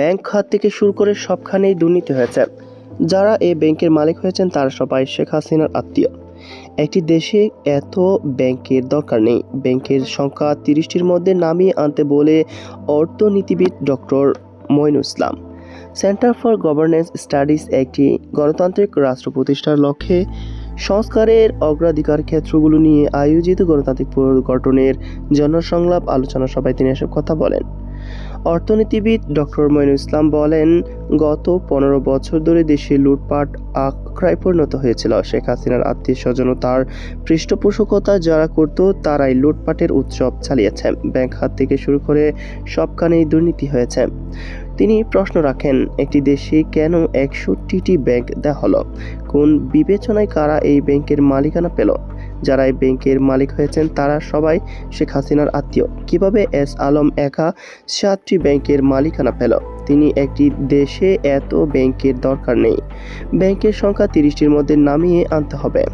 Bank খাত থেকে শুরু করে সবখানেই দুর্নীতি হয়েছে। যারা এই ব্যাংকের মালিক হয়েছেন তারা সবাই শেখ হাসিনার আত্মীয়। একটি দেশে এত ব্যাংকের দরকার নেই। ব্যাংকের সংখ্যা ৩০টির মধ্যে নামিয়ে আনতে বলে অর্থনীতিবিদ doctor Moinul Islam. Centre for governance studies একটি গণতান্ত্রিক রাষ্ট্র প্রতিষ্ঠার লক্ষ্যে সংস্কারের অগ্রাধিকার ক্ষেত্রগুলো নিয়ে আয়োজিত গণতান্ত্রিক পুনর্গঠনের জনসংলাপ আলোচনা সভায় তিনি এসব কথা বলেন। অর্থনীতিবিদ ডক্টর মঈনুল ইসলাম বলেন, গত ১৫ বছর ধরে দেশে লুটপাট আখড়ায় পরিণত হয়েছিল। শেখ হাসিনার আত্মীয়-স্বজন ও তার পৃষ্ঠপোষকতা যারা করত তারাই লুটপাটের উৎসব চালিয়েছে। ব্যাংক খাত থেকে শুরু করে সবখানেই দুর্নীতি হয়েছে। তিনি প্রশ্ন রাখেন, একটি দেশে কেন ৬১টি ব্যাংক দেওয়া হলো? কোন বিবেচনায় কারা এই ব্যাংকের মালিকানা পেল? যারা এই ব্যাংকের মালিক হয়েছেন তারা সবাই শেখ হাসিনার আত্মীয়। কিভাবে এস আলম একা ৭টি ব্যাংকের মালিকানা পেল? তিনি একটি দেশে এত ব্যাংকের দরকার নেই। ব্যাংকের সংখ্যা ৩০টির মধ্যে নামিয়ে আনতে হবে।